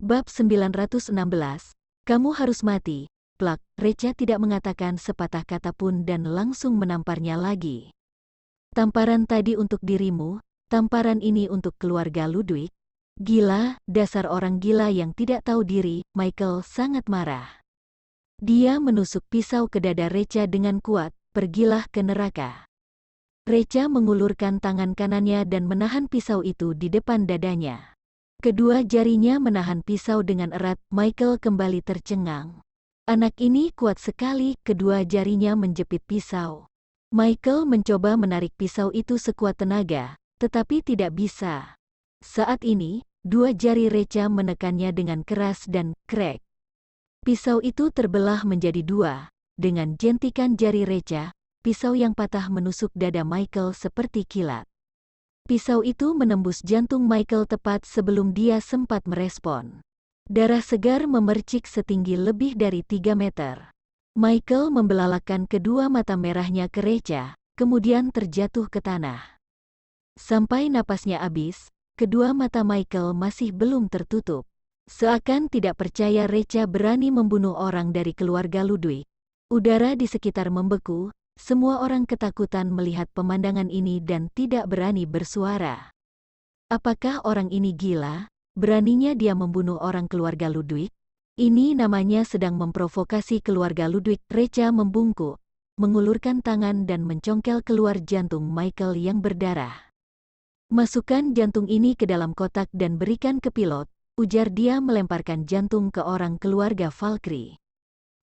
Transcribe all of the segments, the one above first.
Bab 916, kamu harus mati. Plak, Reca tidak mengatakan sepatah kata pun dan langsung menamparnya lagi. Tamparan tadi untuk dirimu, tamparan ini untuk keluarga Ludwig. Gila, dasar orang gila yang tidak tahu diri. Michael sangat marah. Dia menusuk pisau ke dada Reca dengan kuat. Pergilah ke neraka. Reca mengulurkan tangan kanannya dan menahan pisau itu di depan dadanya. Kedua jarinya menahan pisau dengan erat. Michael kembali tercengang. Anak ini kuat sekali. Kedua jarinya menjepit pisau. Michael mencoba menarik pisau itu sekuat tenaga, tetapi tidak bisa. Saat ini, dua jari Reca menekannya dengan keras dan krek. Pisau itu terbelah menjadi dua. Dengan jentikan jari Reca, pisau yang patah menusuk dada Michael seperti kilat. Pisau itu menembus jantung Michael tepat sebelum dia sempat merespon. Darah segar memercik setinggi lebih dari 3 meter. Michael membelalakkan kedua mata merahnya ke Reca, kemudian terjatuh ke tanah. Sampai napasnya habis, kedua mata Michael masih belum tertutup. Seakan tidak percaya Reca berani membunuh orang dari keluarga Ludwig. Udara di sekitar membeku. Semua orang ketakutan melihat pemandangan ini dan tidak berani bersuara. Apakah orang ini gila? Beraninya dia membunuh orang keluarga Ludwig? Ini namanya sedang memprovokasi keluarga Ludwig. Reca membungkuk, mengulurkan tangan dan mencongkel keluar jantung Michael yang berdarah. Masukkan jantung ini ke dalam kotak dan berikan ke pilot, ujar dia melemparkan jantung ke orang keluarga Valkyrie.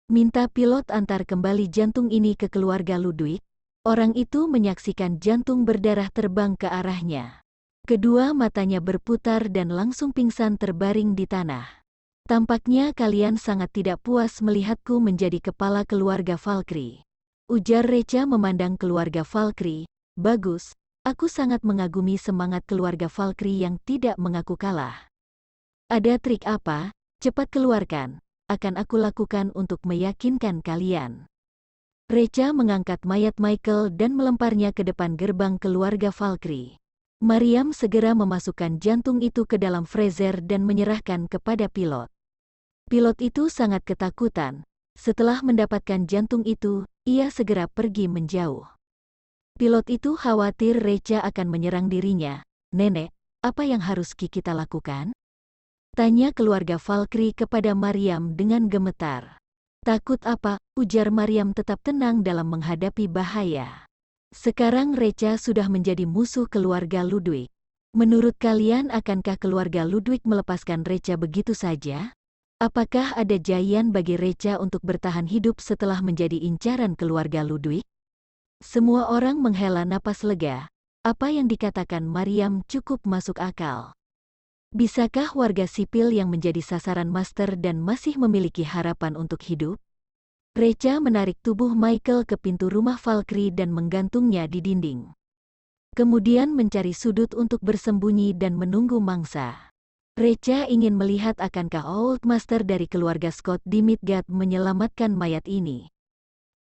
Minta pilot antar kembali jantung ini ke keluarga Ludwig. Orang itu menyaksikan jantung berdarah terbang ke arahnya. Kedua matanya berputar dan langsung pingsan terbaring di tanah. Tampaknya kalian sangat tidak puas melihatku menjadi kepala keluarga Valkyrie. Ujar Reca memandang keluarga Valkyrie. Bagus, aku sangat mengagumi semangat keluarga Valkyrie yang tidak mengaku kalah. Ada trik apa? Cepat keluarkan. Akan aku lakukan untuk meyakinkan kalian. Reca mengangkat mayat Michael dan melemparnya ke depan gerbang keluarga Valkyrie. Mariam segera memasukkan jantung itu ke dalam freezer dan menyerahkan kepada pilot. Pilot itu sangat ketakutan. Setelah mendapatkan jantung itu, ia segera pergi menjauh. Pilot itu khawatir Reca akan menyerang dirinya. Nenek, apa yang harus kita lakukan? Tanya keluarga Valkyrie kepada Mariam dengan gemetar. Takut apa? Ujar Mariam tetap tenang dalam menghadapi bahaya. Sekarang Reca sudah menjadi musuh keluarga Ludwig. Menurut kalian akankah keluarga Ludwig melepaskan Reca begitu saja? Apakah ada jayan bagi Reca untuk bertahan hidup setelah menjadi incaran keluarga Ludwig? Semua orang menghela napas lega. Apa yang dikatakan Mariam cukup masuk akal. Bisakah warga sipil yang menjadi sasaran master dan masih memiliki harapan untuk hidup? Reca menarik tubuh Michael ke pintu rumah Valkyrie dan menggantungnya di dinding. Kemudian mencari sudut untuk bersembunyi dan menunggu mangsa. Reca ingin melihat akankah Old Master dari keluarga Scott di Midgard menyelamatkan mayat ini.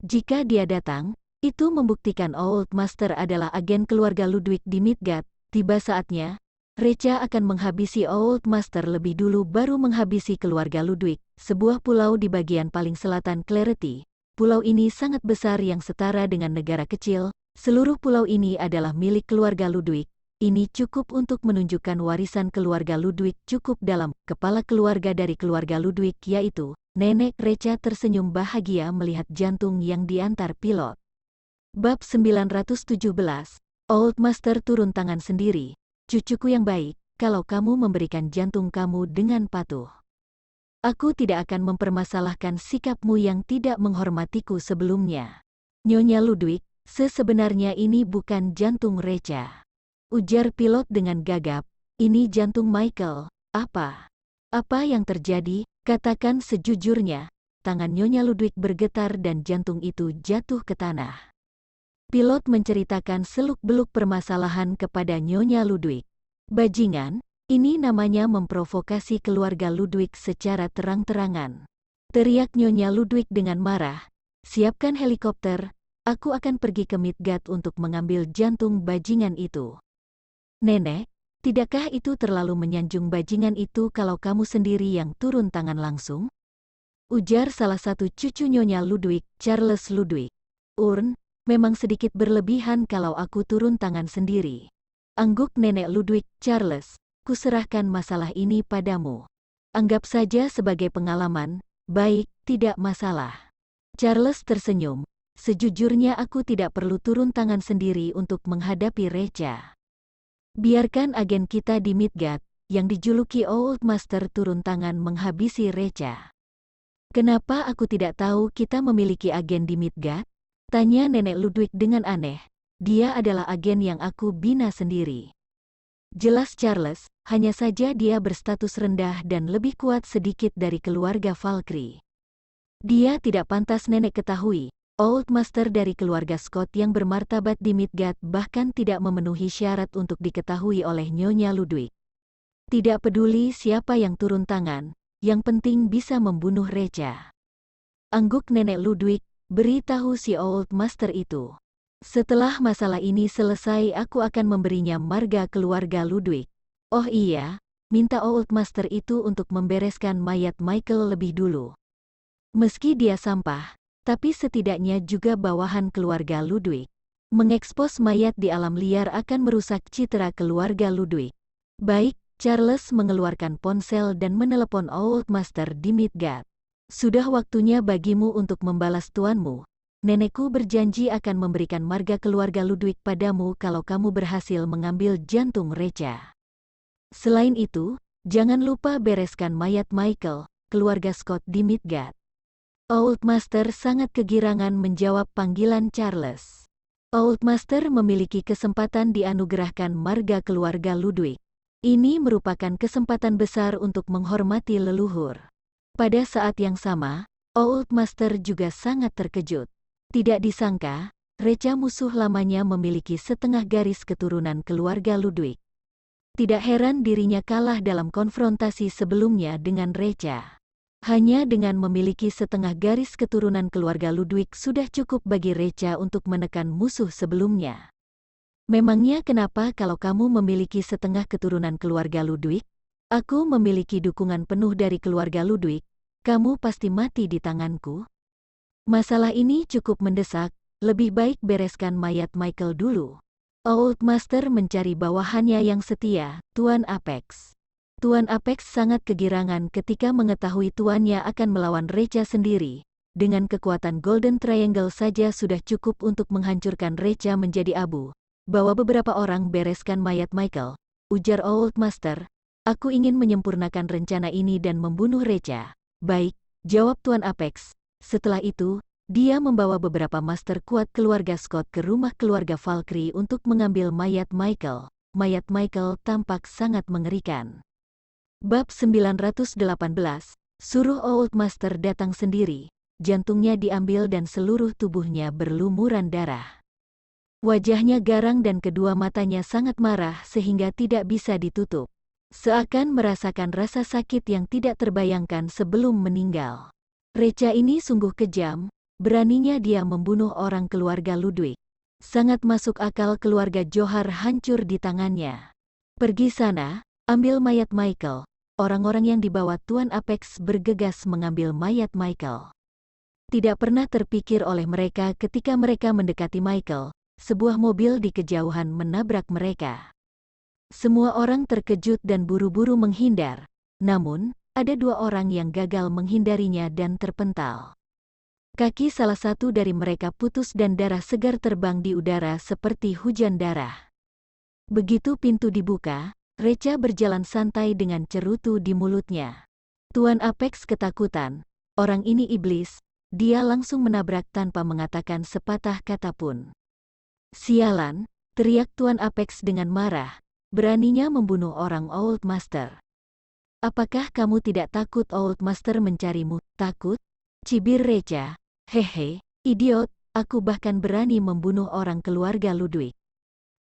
Jika dia datang, itu membuktikan Old Master adalah agen keluarga Ludwig di Midgard. Tiba saatnya, Reca akan menghabisi Old Master lebih dulu baru menghabisi keluarga Ludwig, sebuah pulau di bagian paling selatan Clarity. Pulau ini sangat besar yang setara dengan negara kecil. Seluruh pulau ini adalah milik keluarga Ludwig. Ini cukup untuk menunjukkan warisan keluarga Ludwig cukup dalam. Kepala keluarga dari keluarga Ludwig yaitu Nenek. Reca tersenyum bahagia melihat jantung yang diantar pilot. Bab 917, Old Master turun tangan sendiri. Cucuku yang baik, kalau kamu memberikan jantung kamu dengan patuh. Aku tidak akan mempermasalahkan sikapmu yang tidak menghormatiku sebelumnya. Nyonya Ludwig, sebenarnya ini bukan jantung Reca. Ujar pilot dengan gagap, ini jantung Michael. Apa yang terjadi? Katakan sejujurnya. Tangan Nyonya Ludwig bergetar dan jantung itu jatuh ke tanah. Pilot menceritakan seluk-beluk permasalahan kepada Nyonya Ludwig. Bajingan, ini namanya memprovokasi keluarga Ludwig secara terang-terangan. Teriak Nyonya Ludwig dengan marah. Siapkan helikopter, aku akan pergi ke Midgard untuk mengambil jantung bajingan itu. Nenek, Tidakkah itu terlalu menyanjung bajingan itu kalau kamu sendiri yang turun tangan langsung? Ujar salah satu cucu Nyonya Ludwig, Charles Ludwig. Memang sedikit berlebihan kalau aku turun tangan sendiri. Angguk Nenek Ludwig, Charles, kuserahkan masalah ini padamu. Anggap saja sebagai pengalaman, baik, tidak masalah. Charles tersenyum. Sejujurnya aku tidak perlu turun tangan sendiri untuk menghadapi Recha. Biarkan agen kita di Midgard, yang dijuluki Old Master turun tangan menghabisi Recha. Kenapa aku tidak tahu kita memiliki agen di Midgard? Tanya Nenek Ludwig dengan aneh. Dia adalah agen yang aku bina sendiri. Jelas Charles, hanya saja dia berstatus rendah dan lebih kuat sedikit dari keluarga Valkyrie. Dia tidak pantas nenek ketahui. Old Master dari keluarga Scott yang bermartabat di Midgard bahkan tidak memenuhi syarat untuk diketahui oleh Nyonya Ludwig. Tidak peduli siapa yang turun tangan, yang penting bisa membunuh Recha. Angguk Nenek Ludwig, beritahu si Old Master itu. Setelah masalah ini selesai aku akan memberinya marga keluarga Ludwig. Oh iya, minta Old Master itu untuk membereskan mayat Michael lebih dulu. Meski dia sampah, tapi setidaknya juga bawahan keluarga Ludwig. Mengekspos mayat di alam liar akan merusak citra keluarga Ludwig. Baik, Charles mengeluarkan ponsel dan menelepon Old Master di Midgard. Sudah waktunya bagimu untuk membalas tuanmu. Nenekku berjanji akan memberikan marga keluarga Ludwig padamu kalau kamu berhasil mengambil jantung Recha. Selain itu, jangan lupa bereskan mayat Michael, keluarga Scott di Midgard. Old Master sangat kegirangan menjawab panggilan Charles. Old Master memiliki kesempatan dianugerahkan marga keluarga Ludwig. Ini merupakan kesempatan besar untuk menghormati leluhur. Pada saat yang sama, Old Master juga sangat terkejut. Tidak disangka, Recha musuh lamanya memiliki setengah garis keturunan keluarga Ludwig. Tidak heran dirinya kalah dalam konfrontasi sebelumnya dengan Recha. Hanya dengan memiliki setengah garis keturunan keluarga Ludwig sudah cukup bagi Recha untuk menekan musuh sebelumnya. Memangnya kenapa kalau kamu memiliki setengah keturunan keluarga Ludwig? Aku memiliki dukungan penuh dari keluarga Ludwig, kamu pasti mati di tanganku. Masalah ini cukup mendesak, lebih baik bereskan mayat Michael dulu. Old Master mencari bawahannya yang setia, Tuan Apex. Tuan Apex sangat kegirangan ketika mengetahui tuannya akan melawan Recha sendiri. Dengan kekuatan Golden Triangle saja sudah cukup untuk menghancurkan Recha menjadi abu. Bawa beberapa orang bereskan mayat Michael, ujar Old Master. Aku ingin menyempurnakan rencana ini dan membunuh Recha. Baik, jawab Tuan Apex. Setelah itu, dia membawa beberapa master kuat keluarga Scott ke rumah keluarga Valkyrie untuk mengambil mayat Michael. Mayat Michael tampak sangat mengerikan. Bab 918, suruh Old Master datang sendiri, jantungnya diambil dan seluruh tubuhnya berlumuran darah. Wajahnya garang dan kedua matanya sangat marah sehingga tidak bisa ditutup. Seakan merasakan rasa sakit yang tidak terbayangkan sebelum meninggal. Recha ini sungguh kejam, beraninya dia membunuh orang keluarga Ludwig. Sangat masuk akal keluarga Johar hancur di tangannya. Pergi sana, ambil mayat Michael. Orang-orang yang dibawa Tuan Apex bergegas mengambil mayat Michael. Tidak pernah terpikir oleh mereka ketika mereka mendekati Michael, sebuah mobil di kejauhan menabrak mereka. Semua orang terkejut dan buru-buru menghindar, namun, ada dua orang yang gagal menghindarinya dan terpental. Kaki salah satu dari mereka putus dan darah segar terbang di udara seperti hujan darah. Begitu pintu dibuka, Recha berjalan santai dengan cerutu di mulutnya. Tuan Apex ketakutan. Orang ini iblis, dia langsung menabrak tanpa mengatakan sepatah kata pun. Sialan, teriak Tuan Apex dengan marah, beraninya membunuh orang Old Master. Apakah kamu tidak takut Old Master mencarimu? Takut? Cibir Recha. Hehe, idiot, aku bahkan berani membunuh orang keluarga Ludwig.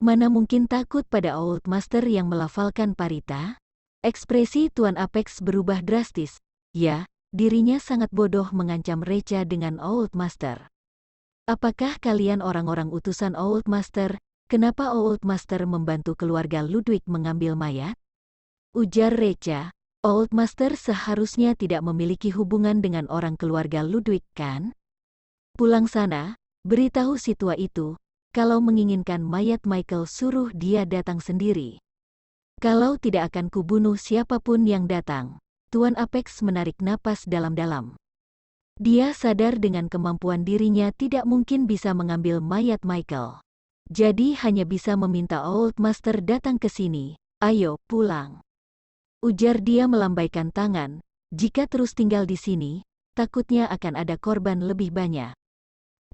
Mana mungkin takut pada Old Master yang melafalkan parita? Ekspresi Tuan Apex berubah drastis. Ya, dirinya sangat bodoh mengancam Recha dengan Old Master. Apakah kalian orang-orang utusan Old Master? kenapa Old Master membantu keluarga Ludwig mengambil mayat? Ujar Recha, Old Master seharusnya tidak memiliki hubungan dengan orang keluarga Ludwig, kan? Pulang sana, beritahu si tua itu, kalau menginginkan mayat Michael suruh dia datang sendiri. Kalau tidak akan kubunuh siapapun yang datang. Tuan Apex menarik napas dalam-dalam. Dia sadar dengan kemampuan dirinya tidak mungkin bisa mengambil mayat Michael. Jadi hanya bisa meminta Old Master datang ke sini. Ayo, pulang. Ujar dia melambaikan tangan. Jika terus tinggal di sini, takutnya akan ada korban lebih banyak.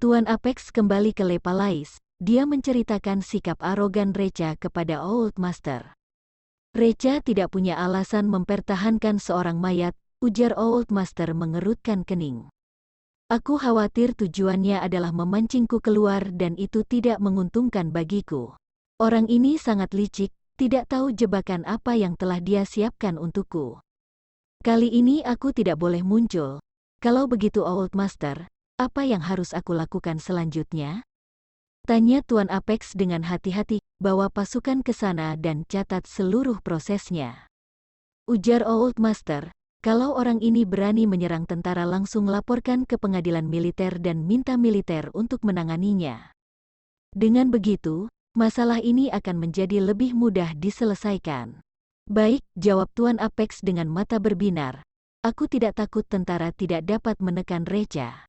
Tuan Apex kembali ke Le Palais. Dia menceritakan sikap arogan Recha kepada Old Master. Recha tidak punya alasan mempertahankan seorang mayat, ujar Old Master mengerutkan kening. Aku khawatir tujuannya adalah memancingku keluar dan itu tidak menguntungkan bagiku. Orang ini sangat licik, tidak tahu jebakan apa yang telah dia siapkan untukku. Kali ini aku tidak boleh muncul. Kalau begitu Old Master, apa yang harus aku lakukan selanjutnya? Tanya Tuan Apex dengan hati-hati, bawa pasukan ke sana dan catat seluruh prosesnya. Ujar Old Master, kalau orang ini berani menyerang tentara langsung laporkan ke pengadilan militer dan minta militer untuk menanganinya. Dengan begitu, masalah ini akan menjadi lebih mudah diselesaikan. Baik, jawab Tuan Apex dengan mata berbinar. Aku tidak takut tentara tidak dapat menekan Recha.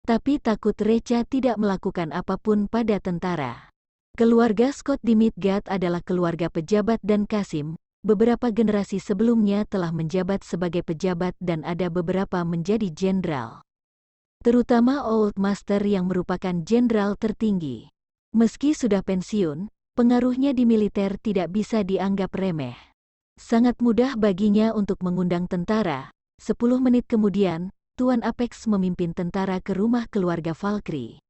Tapi takut Recha tidak melakukan apapun pada tentara. Keluarga Scott di Midgard adalah keluarga pejabat dan Kasim, beberapa generasi sebelumnya telah menjabat sebagai pejabat dan ada beberapa menjadi jenderal. Terutama Old Master yang merupakan jenderal tertinggi. Meski sudah pensiun, pengaruhnya di militer tidak bisa dianggap remeh. Sangat mudah baginya untuk mengundang tentara. 10 menit kemudian, Tuan Apex memimpin tentara ke rumah keluarga Valkyrie.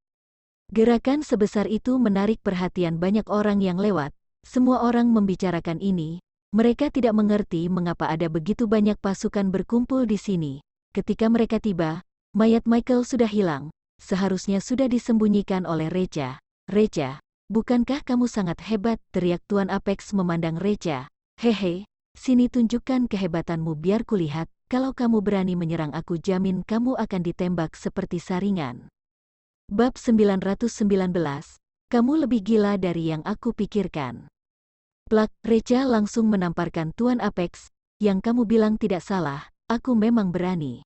Gerakan sebesar itu menarik perhatian banyak orang yang lewat. Semua orang membicarakan ini. Mereka tidak mengerti mengapa ada begitu banyak pasukan berkumpul di sini. Ketika mereka tiba, mayat Michael sudah hilang. Seharusnya sudah disembunyikan oleh Recha. Recha, bukankah kamu sangat hebat? Teriak Tuan Apex memandang Recha. Hehe, sini tunjukkan kehebatanmu biar kulihat. Kalau kamu berani menyerang aku jamin kamu akan ditembak seperti saringan. Bab 919, kamu lebih gila dari yang aku pikirkan. Plak, Recha langsung menamparkan Tuan Apex, yang kamu bilang tidak salah, aku memang berani.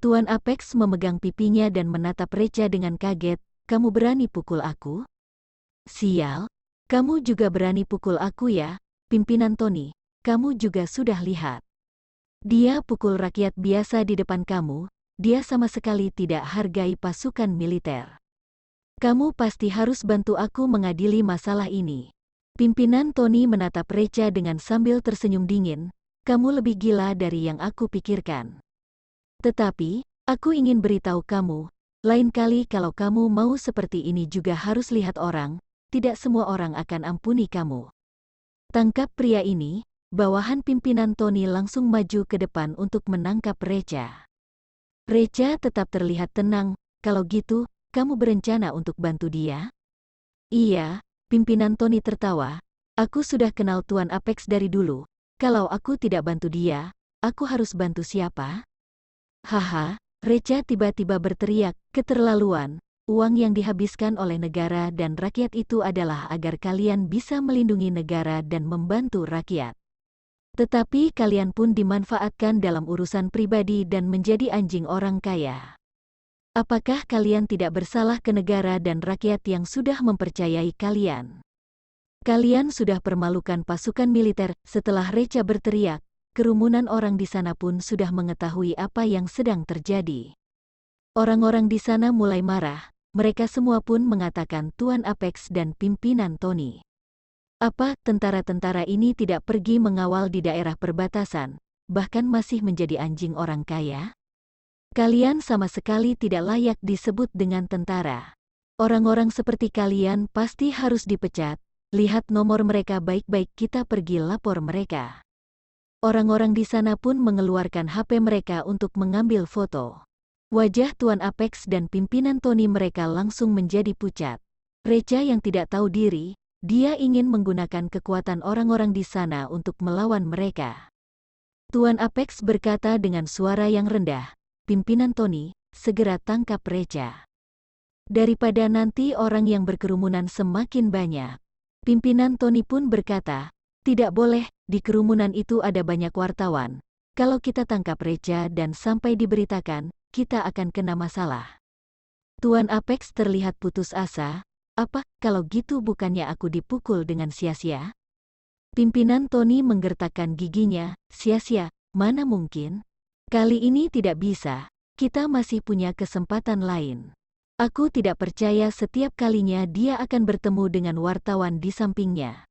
Tuan Apex memegang pipinya dan menatap Recha dengan kaget, kamu berani pukul aku? Sial, kamu juga berani pukul aku ya, pimpinan Tony, kamu juga sudah lihat. Dia pukul rakyat biasa di depan kamu, dia sama sekali tidak hargai pasukan militer. Kamu pasti harus bantu aku mengadili masalah ini. Pimpinan Tony menatap Recha dengan sambil tersenyum dingin, kamu lebih gila dari yang aku pikirkan. Tetapi, aku ingin beritahu kamu, lain kali kalau kamu mau seperti ini juga harus lihat orang, tidak semua orang akan ampuni kamu. Tangkap pria ini. Bawahan pimpinan Tony langsung maju ke depan untuk menangkap Recha. Recha tetap terlihat tenang, kalau gitu, kamu berencana untuk bantu dia? Iya, pimpinan Tony tertawa, aku sudah kenal Tuan Apex dari dulu, kalau aku tidak bantu dia, aku harus bantu siapa? Haha, Recha tiba-tiba berteriak, keterlaluan, uang yang dihabiskan oleh negara dan rakyat itu adalah agar kalian bisa melindungi negara dan membantu rakyat. Tetapi kalian pun dimanfaatkan dalam urusan pribadi dan menjadi anjing orang kaya. Apakah kalian tidak bersalah ke negara dan rakyat yang sudah mempercayai kalian? Kalian sudah permalukan pasukan militer. Setelah Recha berteriak, kerumunan orang di sana pun sudah mengetahui apa yang sedang terjadi. Orang-orang di sana mulai marah, mereka semua pun mengatakan Tuan Apex dan pimpinan Tony. Apa tentara-tentara ini tidak pergi mengawal di daerah perbatasan, bahkan masih menjadi anjing orang kaya? Kalian sama sekali tidak layak disebut dengan tentara. Orang-orang seperti kalian pasti harus dipecat, lihat nomor mereka baik-baik kita pergi lapor mereka. Orang-orang di sana pun mengeluarkan HP mereka untuk mengambil foto. Wajah Tuan Apex dan pimpinan Tony mereka langsung menjadi pucat. Reca yang tidak tahu diri, dia ingin menggunakan kekuatan orang-orang di sana untuk melawan mereka. Tuan Apex berkata dengan suara yang rendah, "Pimpinan Tony, segera tangkap Reca. Daripada nanti orang yang berkerumunan semakin banyak." Pimpinan Tony pun berkata, "Tidak boleh, di kerumunan itu ada banyak wartawan. Kalau kita tangkap Reca dan sampai diberitakan, kita akan kena masalah." Tuan Apex terlihat putus asa. "Apa, kalau gitu bukannya aku dipukul dengan sia-sia?" Pimpinan Tony menggertakkan giginya. "Sia-sia, mana mungkin? Kali ini tidak bisa, kita masih punya kesempatan lain. Aku tidak percaya setiap kalinya dia akan bertemu dengan wartawan di sampingnya."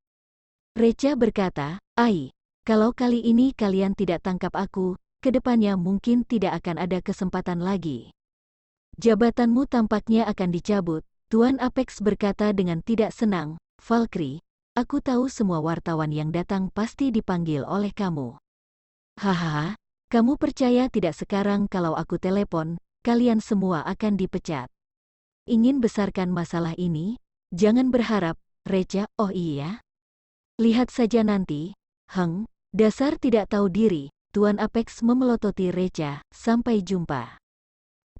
Reca berkata, "Ai, kalau kali ini kalian tidak tangkap aku, kedepannya mungkin tidak akan ada kesempatan lagi. Jabatanmu tampaknya akan dicabut." Tuan Apex berkata dengan tidak senang, "Valkyrie, aku tahu semua wartawan yang datang pasti dipanggil oleh kamu. Hahaha, kamu percaya tidak sekarang kalau aku telepon, kalian semua akan dipecat. Ingin besarkan masalah ini? Jangan berharap, Reca." "Oh iya? Lihat saja nanti." Dasar tidak tahu diri." Tuan Apex memelototi Reca. "Sampai jumpa."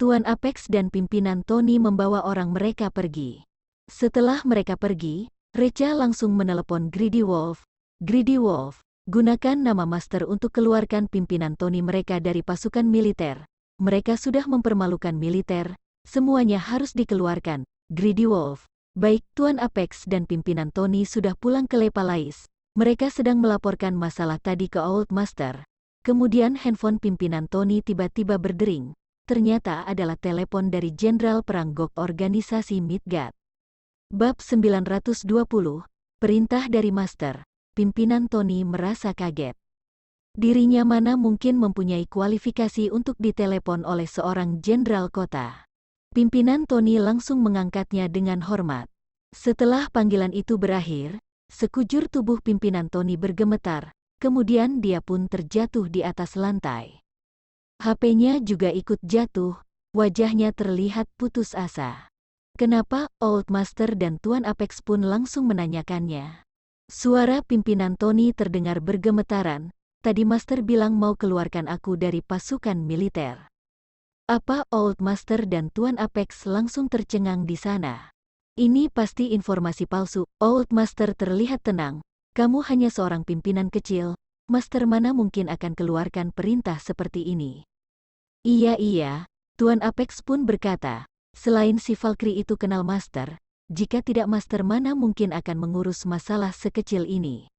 Tuan Apex dan pimpinan Tony membawa orang mereka pergi. Setelah mereka pergi, Reca langsung menelepon Greedy Wolf. "Greedy Wolf, gunakan nama Master untuk keluarkan pimpinan Tony mereka dari pasukan militer. Mereka sudah mempermalukan militer, semuanya harus dikeluarkan." Greedy Wolf, "Baik, Tuan Apex dan pimpinan Tony sudah pulang ke Lepalais. Mereka sedang melaporkan masalah tadi ke Old Master." Kemudian handphone pimpinan Tony tiba-tiba berdering. Ternyata adalah telepon dari Jenderal Perang Gok organisasi Midgard. Bab 920, Perintah dari Master. Pimpinan Tony merasa kaget. Dirinya mana mungkin mempunyai kualifikasi untuk ditelepon oleh seorang jenderal kota. Pimpinan Tony langsung mengangkatnya dengan hormat. Setelah panggilan itu berakhir, sekujur tubuh pimpinan Tony bergemetar, kemudian dia pun terjatuh di atas lantai. HP-nya juga ikut jatuh, wajahnya terlihat putus asa. Kenapa? Old Master dan Tuan Apex pun langsung menanyakannya. Suara pimpinan Tony terdengar bergemetaran. "Tadi Master bilang mau keluarkan aku dari pasukan militer." Apa? Old Master dan Tuan Apex langsung tercengang di sana. "Ini pasti informasi palsu." Old Master terlihat tenang. "Kamu hanya seorang pimpinan kecil. Master mana mungkin akan keluarkan perintah seperti ini?" Iya, Tuan Apex pun berkata, "Selain si Valkyrie itu kenal Master, jika tidak Master mana mungkin akan mengurus masalah sekecil ini.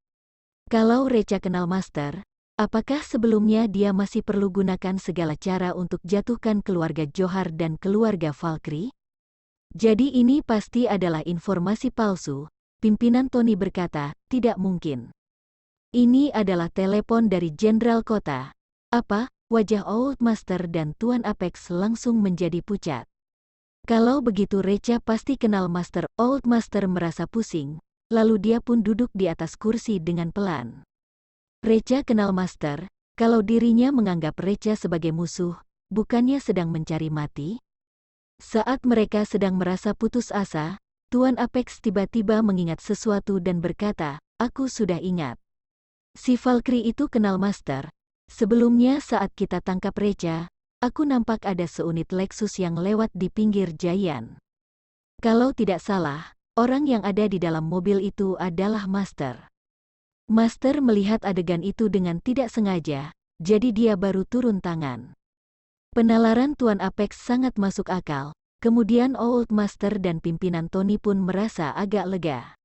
Kalau Reca kenal Master, apakah sebelumnya dia masih perlu gunakan segala cara untuk jatuhkan keluarga Johar dan keluarga Valkyrie? Jadi ini pasti adalah informasi palsu." Pimpinan Tony berkata, "Tidak mungkin. Ini adalah telepon dari Jenderal Kota." Apa? Wajah Old Master dan Tuan Apex langsung menjadi pucat. Kalau begitu Reca pasti kenal Master. Old Master merasa pusing, lalu dia pun duduk di atas kursi dengan pelan. Reca kenal Master, kalau dirinya menganggap Reca sebagai musuh, bukannya sedang mencari mati? Saat mereka sedang merasa putus asa, Tuan Apex tiba-tiba mengingat sesuatu dan berkata, "Aku sudah ingat. Si Valkyrie itu kenal Master. Sebelumnya saat kita tangkap Reca, aku nampak ada seunit Lexus yang lewat di pinggir Giant. Kalau tidak salah, orang yang ada di dalam mobil itu adalah Master." Master melihat adegan itu dengan tidak sengaja, jadi dia baru turun tangan. Penalaran Tuan Apex sangat masuk akal, kemudian Old Master dan pimpinan Tony pun merasa agak lega.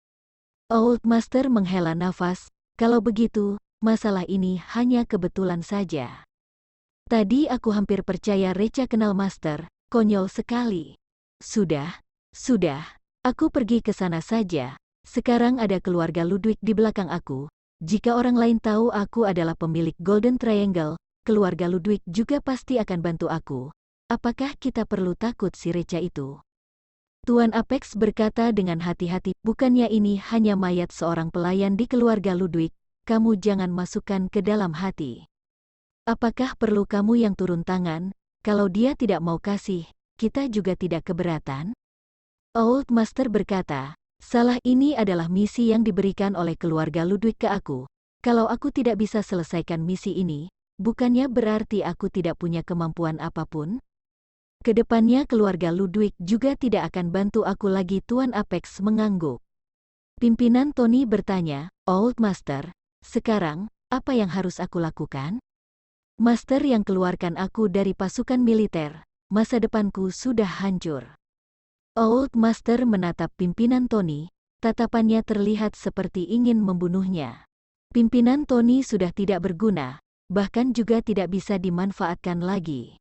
Old Master menghela nafas, "Kalau begitu, masalah ini hanya kebetulan saja. Tadi aku hampir percaya Reca kenal Master, konyol sekali. Sudah, aku pergi ke sana saja. Sekarang ada keluarga Ludwig di belakang aku. Jika orang lain tahu aku adalah pemilik Golden Triangle, keluarga Ludwig juga pasti akan bantu aku. Apakah kita perlu takut si Reca itu?" Tuan Apex berkata dengan hati-hati, "Bukannya ini hanya mayat seorang pelayan di keluarga Ludwig, kamu jangan masukkan ke dalam hati. Apakah perlu kamu yang turun tangan? Kalau dia tidak mau kasih, kita juga tidak keberatan." Old Master berkata, salah, ini adalah misi yang diberikan oleh keluarga Ludwig ke aku. Kalau aku tidak bisa selesaikan misi ini, bukannya berarti aku tidak punya kemampuan apapun? Kedepannya keluarga Ludwig juga tidak akan bantu aku lagi. Tuan Apex mengangguk. Pimpinan Tony bertanya, Old Master, sekarang, apa yang harus aku lakukan? Master yang keluarkan aku dari pasukan militer, masa depanku sudah hancur. Old Master menatap pimpinan Tony, tatapannya terlihat seperti ingin membunuhnya. Pimpinan Tony sudah tidak berguna, bahkan juga tidak bisa dimanfaatkan lagi.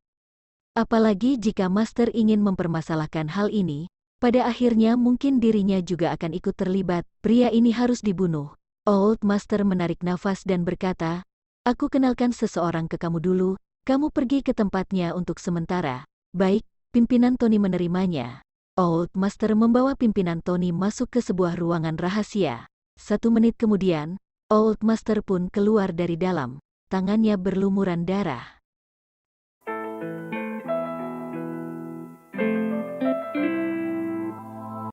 Apalagi jika Master ingin mempermasalahkan hal ini, pada akhirnya mungkin dirinya juga akan ikut terlibat. Pria ini harus dibunuh. Old Master menarik nafas dan berkata, aku kenalkan seseorang ke kamu dulu, kamu pergi ke tempatnya untuk sementara. Baik, pimpinan Tony menerimanya. Old Master membawa pimpinan Tony masuk ke sebuah ruangan rahasia. 1 menit kemudian, Old Master pun keluar dari dalam, tangannya berlumuran darah.